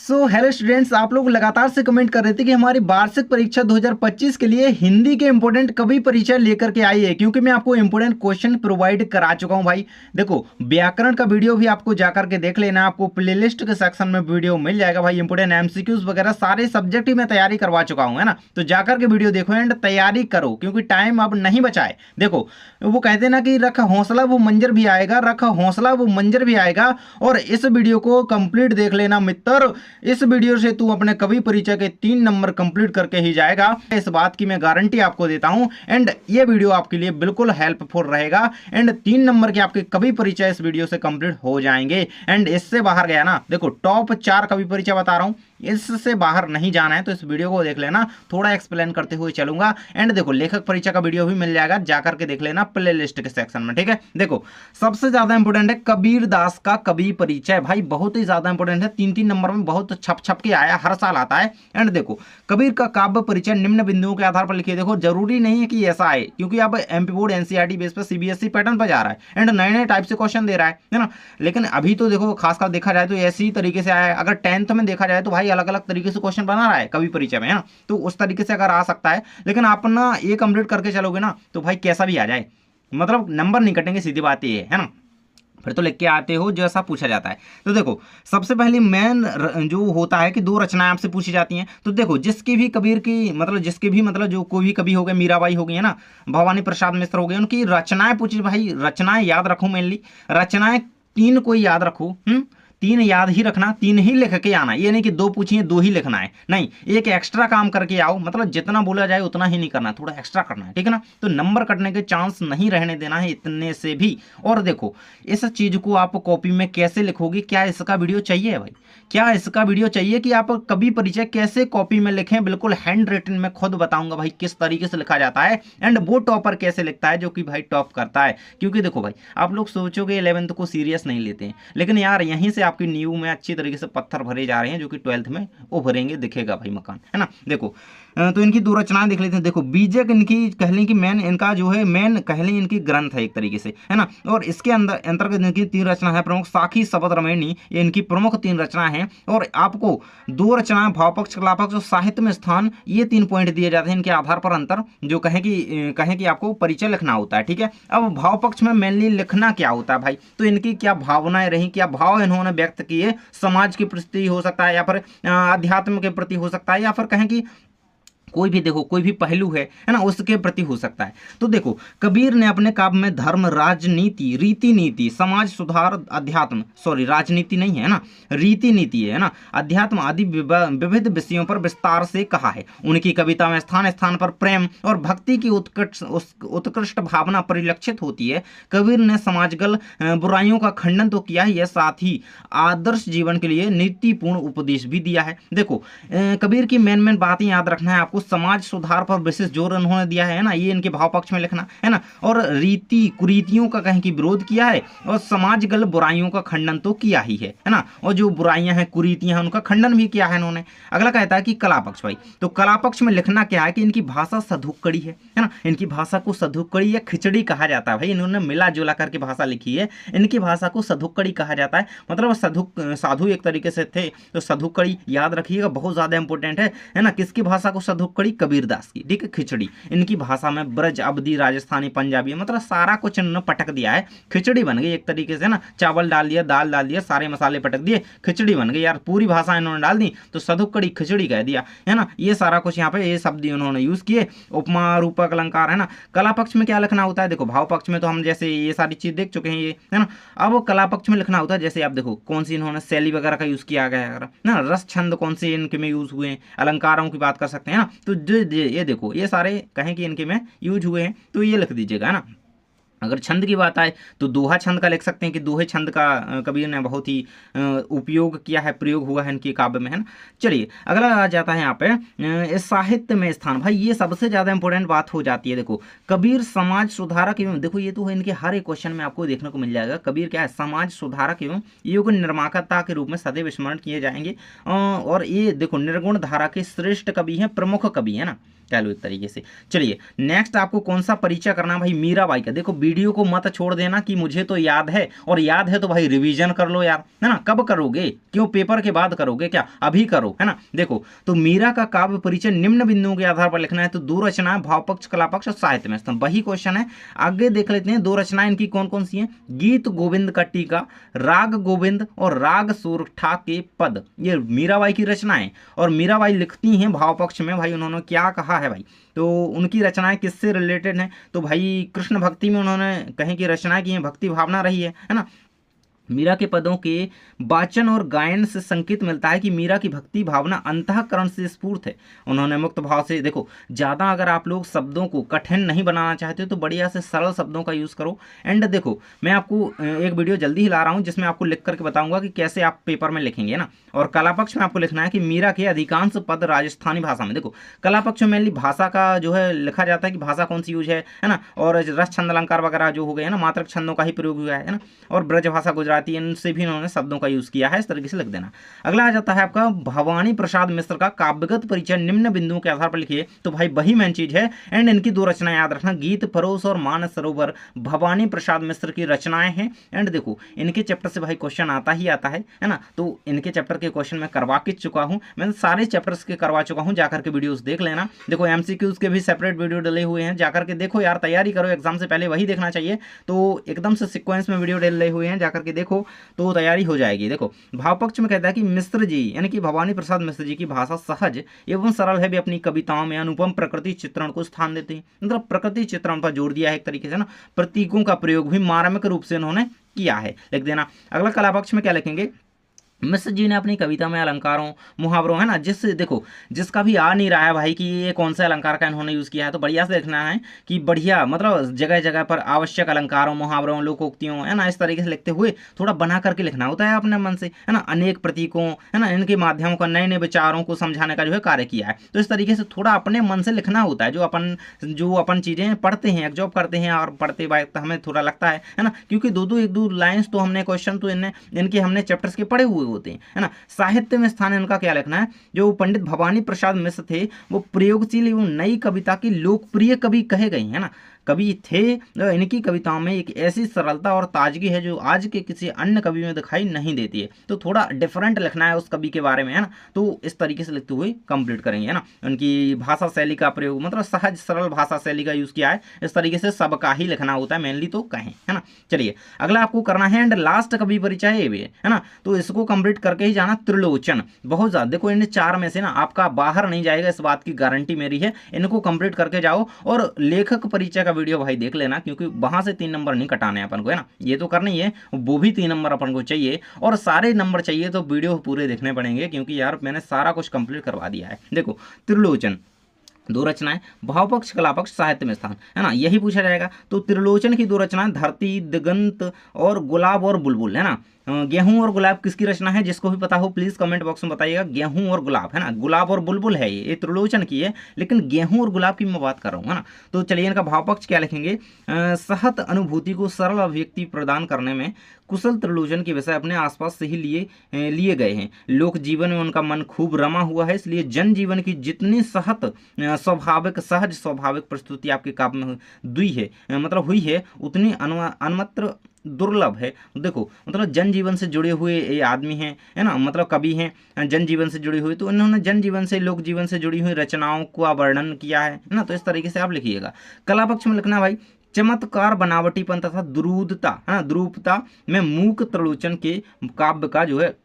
So hello students, आप लोग लगातार से कमेंट कर रहे थे कि हमारी वार्षिक परीक्षा 2025 के लिए हिंदी के इंपोर्टेंट कवि परिचय लेकर के आई है, क्योंकि मैं आपको इंपोर्टेंट क्वेश्चन प्रोवाइड करा चुका हूं भाई। देखो, व्याकरण का वीडियो भी आपको जाकर के देख लेना, आपको प्लेलिस्ट के सेक्शन में वीडियो मिल जाएगा भाई। इंपोर्टेंट एमसीक्यूज वगैरह सारे सब्जेक्ट ही मैं तैयारी करवा चुका हूँ, है ना। तो जाकर के वीडियो देखो एंड तैयारी करो, क्योंकि टाइम अब नहीं बचाए। देखो, वो कहते ना कि रख हौसला वो मंजर भी आएगा, रख हौसला वो मंजर भी आएगा। और इस वीडियो को कंप्लीट देख लेना मित्र, इस वीडियो से तू अपने कवि परिचय के 3 नंबर कंप्लीट करके ही जाएगा, इस बात की मैं गारंटी आपको देता हूं। एंड ये वीडियो आपके लिए बिल्कुल हेल्पफुल रहेगा एंड 3 नंबर के आपके कवि परिचय इस वीडियो से कंप्लीट हो जाएंगे। एंड इससे बाहर गया ना, देखो टॉप 4 कवि परिचय बता रहा हूं, इससे बाहर नहीं जाना है तो इस वीडियो को देख लेना, थोड़ा एक्सप्लेन करते हुए चलूंगा। एंड देखो, लेखक परिचय का वीडियो भी मिल जाएगा, जाकर के देख लेना प्लेलिस्ट के सेक्शन में, ठीक है। देखो, सबसे ज्यादा इंपोर्टेंट है कबीर दास का कवि परिचय भाई, बहुत ही ज्यादा इंपोर्टेंट है। 3-3 नंबर में बहुत छप के आया, हर साल आता है। एंड देखो, कबीर का काव्य परिचय निम्न बिंदुओं के आधार पर लिखिए। देखो, जरूरी नहीं है कि ऐसा आए, क्योंकि अब एमपी बोर्ड एनसीईआरटी बेस पर सीबीएसई पैटर्न पर जा रहा है एंड नए नए टाइप से क्वेश्चन दे रहा है ना। लेकिन अभी तो देखो, खासकर देखा जाए तो ऐसी तरीके से आया है। अगर 10th में देखा जाए तो भाई अलग अलग तरीके से क्वेश्चन बना रहा है कवि परिचय में, है ना। तो उस तरीके से अगर आ सकता है, लेकिन आप ना ये कंप्लीट करके चलोगे ना तो भाई कैसा भी आ जाए, मतलब नंबर नहीं कटेंगे, सीधी बात ये है ना। फिर तो लिख के आते हो जैसा पूछा जाता है। तो देखो, सबसे पहले मेन जो होता है कि 2 रचनाएं आपसे पूछी जाती हैं। तो देखो, जिसकी भी कबीर की मतलब जिसके भी मतलब जो कोई भी कवि हो गए, मीराबाई हो गई, है ना, भवानी प्रसाद मिश्र हो गए, उनकी रचनाएं पूछी भाई। रचनाएं याद रखो, मेनली रचनाएं 3 कोई याद रखो। 3 याद ही रखना, 3 ही लिख के आना। ये नहीं कि 2 पूछिए 2 ही लिखना है, नहीं, एक एक्स्ट्रा काम करके आओ। मतलब जितना बोला जाए उतना ही नहीं करना, थोड़ा एक्स्ट्रा करना है, ठीक है ना। तो नंबर कटने के चांस नहीं रहने देना है इतने से भी। और देखो, इस चीज को आप कॉपी में कैसे लिखोगे, क्या इसका वीडियो चाहिए भाई? क्या इसका वीडियो चाहिए कि आप कवि परिचय कैसे कॉपी में लिखें? बिल्कुल हैंड रिटन में खुद बताऊंगा भाई किस तरीके से लिखा जाता है। एंड वो टॉपर कैसे लिखता है जो कि भाई टॉप करता है। क्योंकि देखो भाई, आप लोग सोचोगे 11th को सीरियस नहीं लेते हैं, लेकिन यार यहीं से आपकी नींव में अच्छी तरीके से पत्थर भरे जा रहे हैं, जो कि 12th में उभरेंगे, दिखेगा भाई मकान, है ना। देखो, तो इनकी 2 रचनाएं देख लेते हैं। देखो, बीजक इनकी कह लें कि मेन इनका जो है मेन कह लें इनकी ग्रंथ है एक तरीके से, है ना। और इसके अंदर अंतर्गत इनकी 3 रचना है प्रमुख। साखी शबद रमणी, ये इनकी प्रमुख 3 रचना है। और आपको 2 रचनाएं भावपक्ष, कलापक्ष और साहित्य में स्थान, ये 3 पॉइंट दिए जाते हैं इनके आधार पर अंतर, जो कहें कि आपको परिचय लिखना होता है, ठीक है। अब भावपक्ष में मेनली लिखना क्या होता है भाई, तो इनकी क्या भावनाएं रही, क्या भाव इन्होंने व्यक्त किए, समाज के प्रति हो सकता है, या फिर अध्यात्म के प्रति हो सकता है, या फिर कहें कि कोई भी, देखो कोई भी पहलू है ना, उसके प्रति हो सकता है। तो देखो, कबीर ने अपने काव्य में धर्म, राजनीति, रीति नीति, समाज सुधार, अध्यात्म, सॉरी राजनीति नहीं है ना, रीति नीति है ना, अध्यात्म आदि विविध विषयों पर विस्तार से कहा है। उनकी कविता में स्थान स्थान पर प्रेम और भक्ति की उत्कृष्ट भावना परिलक्षित होती है। कबीर ने समाजगल बुराइयों का खंडन तो किया है, यह साथ ही आदर्श जीवन के लिए नीतिपूर्ण उपदेश भी दिया है। देखो, कबीर की मेन बातें याद रखना है आपको। समाज सुधार पर विशेष जोर उन्होंने दिया है ना, ये इनके भाव पक्ष में लिखना है ना। और रीति कुरीतियों का कहीं की विरोध किया है, और समाजगल बुराइयों का खंडन तो किया ही है ना। और जो बुराइयां हैं, कुरीतियां हैं, उनका खंडन भी किया है इन्होंने। अगला कहता है कि कला पक्ष भाई, तो कला पक्ष में लिखना क्या है कि इनकी भाषा सधुक्कड़ी है ना। इनकी भाषा को सधुक्कड़ी या खिचड़ी कहा जाता है भाई। इन्होंने मिला जुला करके भाषा लिखी है, इनकी भाषा को सधुक्कड़ी कहा जाता है। मतलब साधु एक तरीके से थे, तो सधुक्कड़ी याद रखिएगा, बहुत ज्यादा इंपॉर्टेंट है ना। किसकी भाषा को सधुक्कड़ी? कबीर दास की, ठीक है। खिचड़ी इनकी भाषा में ब्रज, अवधी, राजस्थानी, पंजाबी, मतलब सारा कुछ इन्होंने पटक दिया है, खिचड़ी बन गई एक तरीके से ना। चावल डाल दिया, दाल डाल दिया, सारे मसाले पटक दिए, खिचड़ी बन गई यार। पूरी भाषा इन्होंने डाल दी तो सधुक्कड़ी खिचड़ी कह दिया, है ना। ये सारा कुछ यहाँ पे ये शब्द उन्होंने यूज किए। उपमा, रूपक, अलंकार, है ना। कला पक्ष में क्या लिखना होता है? देखो, भाव पक्ष में तो हम जैसे ये सारी चीज देख चुके हैं, ये है ना। अब कला पक्ष में लिखना होता है, जैसे आप देखो कौन सी इन्होंने शैली वगैरह का यूज किया गया है ना, रस छंद कौन से इनके में यूज हुए हैं, अलंकारों की बात कर सकते हैं ना। तो ये देखो, ये सारे कहें कि इनके में यूज हुए हैं, तो ये लिख दीजिएगा, है ना। अगर छंद की बात आए तो दोहा छंद का लिख सकते हैं कि दोहे छंद का कबीर ने बहुत ही उपयोग किया है, प्रयोग हुआ है इनके काव्य में, है ना। चलिए, अगला आ जाता है यहाँ पे साहित्य में स्थान। भाई ये सबसे ज्यादा इंपॉर्टेंट बात हो जाती है। देखो, कबीर समाज सुधारक एवं, देखो ये तो है इनके हर एक क्वेश्चन में आपको देखने को मिल जाएगा। कबीर क्या है? समाज सुधारक एवं युग निर्माता के रूप में सदैव स्मरण किए जाएंगे। और ये देखो, निर्गुण धारा के श्रेष्ठ कवि हैं, प्रमुख कवि है ना, कह लो एक तरीके से। चलिए, नेक्स्ट आपको कौन सा परिचय करना है भाई? मीराबाई का। देखो, वीडियो को मत छोड़ देना कि मुझे तो याद है, और याद है तो भाई रिवीजन कर लो यार, है ना। कब करोगे, क्यों पेपर के बाद करोगे क्या, अभी करो, है ना। देखो तो मीरा का काव्य परिचय निम्न बिंदुओं के आधार पर लिखना है, तो दो रचनाएं भाव पक्ष, कला पक्ष और साहित्य में स्तंभ, वही क्वेश्चन है। आगे देख लेते हैं दो रचनाएं इनकी कौन कौन सी हैं। गीत गोविंद का टीका, राग गोविंद और राग सोरठा के पद, ये मीराबाई की रचनाएं, और मीराबाई लिखती हैं भाव पक्ष में। भाई उन्होंने क्या कहा है भाई, तो उनकी रचनाएं किससे रिलेटेड हैं, तो भाई कृष्ण भक्ति में उन्होंने कहीं की रचनाएं की हैं, भक्ति भावना रही है ना। मीरा के पदों के वाचन और गायन से संकेत मिलता है कि मीरा की भक्ति भावना अंतःकरण से स्फूर्त है। उन्होंने मुक्त भाव से, देखो ज़्यादा अगर आप लोग शब्दों को कठिन नहीं बनाना चाहते तो बढ़िया से सरल शब्दों का यूज़ करो। एंड देखो मैं आपको एक वीडियो जल्दी ही ला रहा हूँ जिसमें आपको लिख करके बताऊंगा कि कैसे आप पेपर में लिखेंगे ना। और कला पक्ष में आपको लिखना है कि मीरा के अधिकांश पद राजस्थानी भाषा में, देखो कला पक्ष में मेनली भाषा का जो है लिखा जाता है कि भाषा कौन सी यूज है ना, और रस छंद अलंकार वगैरह जो हो गए ना, मात्रक छंदों का ही प्रयोग हुआ है ना, और ब्रज भाषा गुजराती इनसे भी उन्होंने शब्दों का यूज किया है, इस तरीके से लिख देना। अगला आ जाता है आपका भवानी प्रसाद मिश्र का काव्यगत परिचय निम्न बिंदुओं के आधार पर लिखिए, तो भाई वही मेन चीज है। एंड इनकी दो रचनाएं याद रखना, गीत फरोश और मानस सरोवर भवानी प्रसाद मिश्र की रचनाएं हैं। एंड देखो इनके चैप्टर से भाई क्वेश्चन आता ही आता है ना, तो इनके चैप्टर के क्वेश्चन मैं करवा के चुका हूं, मैंने सारे चैप्टर्स के करवा चुका हूं, जाकर के वीडियोस देख लेना। देखो एमसीक्यूज के भी सेपरेट वीडियो डले हुए हैं, जाकर के देखो यार, तैयारी करो एग्जाम से पहले, वही देखना चाहिए। तो एकदम से सीक्वेंस में वीडियो डले हुए हैं, जाकर के देखो तो तैयारी हो जाएगी। देखो भाव पक्ष में कहता है कि मिश्र जी यानी कि भवानी प्रसाद मिश्र जी की भाषा सहज एवं सरल है, भी अपनी कविताओं में अनुपम प्रकृति चित्रण को स्थान देते हैं, मतलब प्रकृति चित्रण पर जोर दिया है एक तरीके से ना, प्रतीकों का प्रयोग भी मार्मिक रूप से उन्होंने किया है, लिख देना। अगला कला पक्ष में क्या लिखेंगे, मिश्र जी ने अपनी कविता में अलंकारों मुहावरों, है ना, देखो जिसका भी आ नहीं रहा है भाई कि ये कौन सा अलंकार का इन्होंने यूज़ किया है, तो बढ़िया से देखना है कि बढ़िया मतलब जगह जगह पर आवश्यक अलंकारों मुहावरों लोकोक्तियों, है ना, इस तरीके से लिखते हुए थोड़ा बना करके लिखना होता है अपने मन से, है ना, अनेक प्रतीकों, है ना, इनके माध्यमों का नए नए विचारों को समझाने का जो है कार्य किया है। तो इस तरीके से थोड़ा अपने मन से लिखना होता है, जो अपन चीज़ें पढ़ते हैं एग्जॉब करते हैं, और पढ़ते वक्त हमें थोड़ा लगता है ना, क्योंकि दो एक दो लाइन्स तो हमने क्वेश्चन तो इनके हमने चैप्टर्स के पढ़े हुए होते हैं, है ना। साहित्य में स्थान इनका क्या लिखना है, जो पंडित भवानी प्रसाद मिश्र थे वो प्रयोगशील एवं नई कविता की लोकप्रिय कवि कहे गए, है ना, कवि थे। इनकी कविताओं में एक ऐसी सरलता और ताजगी है जो आज के किसी अन्य कवि में दिखाई नहीं देती है। तो थोड़ा डिफरेंट लिखना है उस कवि के बारे में, है ना, तो इस तरीके से लिखते हुए कंप्लीट करेंगे, है ना। उनकी भाषा शैली का प्रयोग मतलब सहज सरल भाषा शैली का यूज किया है, इस तरीके से सबका ही लिखना होता है, मेनली तो कहें, है ना। चलिए अगला आपको करना है एंड लास्ट कवि परिचय है ना, तो इसको कंप्लीट करके ही जाना। त्रिलोचन बहुत ज्यादा, देखो इन चार में से ना आपका बाहर नहीं जाएगा, इस बात की गारंटी मेरी है, इनको कंप्लीट करके जाओ। और लेखक परिचय का वीडियो भाई देख लेना, क्योंकि वहां से 3 नंबर नहीं कटाने अपन को, है ना, ये तो करना ही है, वो भी 3 नंबर अपन को चाहिए, और सारे नंबर चाहिए तो वीडियो पूरे देखने पड़ेंगे, क्योंकि यार मैंने सारा कुछ कंप्लीट करवा दिया है। देखो त्रिलोचन दो रचनाएं, भाव पक्ष कला पक्ष साहित्य में स्थान, है ना, यही पूछा जाएगा। तो त्रिलोचन की दो रचनाएं धरती दिगंत और गुलाब और बुलबुल, है ना। गेहूं और गुलाब किसकी रचना है, जिसको भी पता हो प्लीज कमेंट बॉक्स में बताइएगा। गेहूं और गुलाब, है ना, गुलाब और बुलबुल है, ये त्रिलोचन की है, लेकिन गेहूं और गुलाब की मैं बात कर रहा हूँ, है ना। तो चलिए इनका भाव पक्ष क्या लिखेंगे, सहत अनुभूति को सरल अभिव्यक्ति प्रदान करने में कुशल त्रिलोचन के विषय अपने आसपास से ही लिए गए हैं। लोक जीवन में उनका मन खूब रमा हुआ है, इसलिए जन जीवन की जितनी सहज स्वाभाविक प्रस्तुति आपके काव्य में हुई है उतनी अन्यत्र दुर्लभ है। देखो मतलब जनजीवन से जुड़े हुए ये आदमी हैं, है ना, मतलब कवि हैं जनजीवन से जुड़े हुए, तो इन्होंने जनजीवन से लोक जीवन से जुड़ी हुई रचनाओं का वर्णन किया है ना, तो इस तरीके से आप लिखिएगा। कला पक्ष में लिखना भाई चमत्कार बनावटीपन तथा द्रुतता, है ना, द्रुपता में मूक त्रिलोचन के काव्य का जो है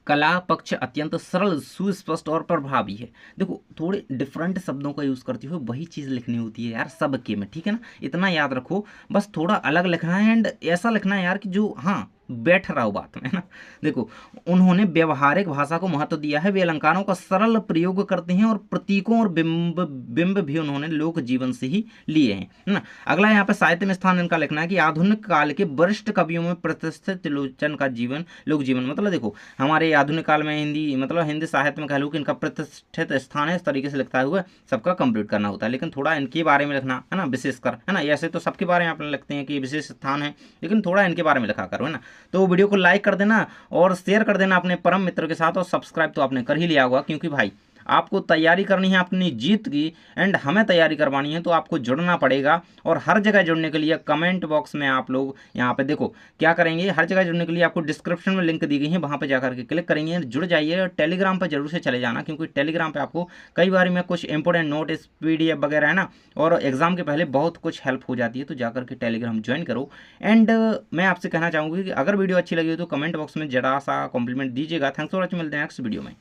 कला पक्ष अत्यंत सरल सुस्पष्ट और प्रभावी है। देखो थोड़े डिफरेंट शब्दों का यूज करते हुए वही चीज लिखनी होती है यार सबके में, ठीक है ना, इतना याद रखो, बस थोड़ा अलग लिखना है एंड ऐसा लिखना है यार कि जो हाँ बैठ रहा हो बात में, है ना। देखो उन्होंने व्यवहारिक भाषा को महत्व दिया है, वे अलंकारों का सरल प्रयोग करते हैं और प्रतीकों और बिंब भी उन्होंने लोक जीवन से ही लिए हैं, है ना। अगला यहाँ पे साहित्य में स्थान इनका लिखना है कि आधुनिक काल के वरिष्ठ कवियों में प्रतिष्ठित त्रिलोचन का जीवन लोक जीवन, मतलब देखो हमारे आधुनिक काल में हिंदी साहित्य में कह लो कि इनका प्रतिष्ठित स्थान है, इस तरीके से लिखता हुआ सबका कंप्लीट करना होता है, लेकिन थोड़ा इनके बारे में लिखना, है ना, विशेषकर, है ना, ऐसे तो सबके बारे में आप लिखते हैं कि विशेष स्थान है, लेकिन थोड़ा इनके बारे में लिखा करो, है ना। तो वीडियो को लाइक कर देना और शेयर कर देना अपने परम मित्र के साथ, और सब्सक्राइब तो आपने कर ही लिया होगा, क्योंकि भाई आपको तैयारी करनी है अपनी जीत की एंड हमें तैयारी करवानी है, तो आपको जुड़ना पड़ेगा। और हर जगह जुड़ने के लिए कमेंट बॉक्स में आप लोग यहाँ पे देखो क्या करेंगे, हर जगह जुड़ने के लिए आपको डिस्क्रिप्शन में लिंक दी गई है, वहाँ पे जाकर के क्लिक करेंगे, जुड़ जाइए। और टेलीग्राम पर जरूर से चले जाना, क्योंकि टेलीग्राम पे आपको कई बार में कुछ इंपॉर्टेंट नोट्स PDF वगैरह है ना, और एग्जाम के पहले बहुत कुछ हेल्प हो जाती है, तो जाकर के टेलीग्राम ज्वाइन करो। एंड मैं आपसे कहना चाहूँगी कि अगर वीडियो अच्छी लगी हो तो कमेंट बॉक्स में जरा सा कॉम्प्लीमेंट दीजिएगा। थैंक्स फॉर वॉचिंग, मिलते हैं नेक्स्ट वीडियो में।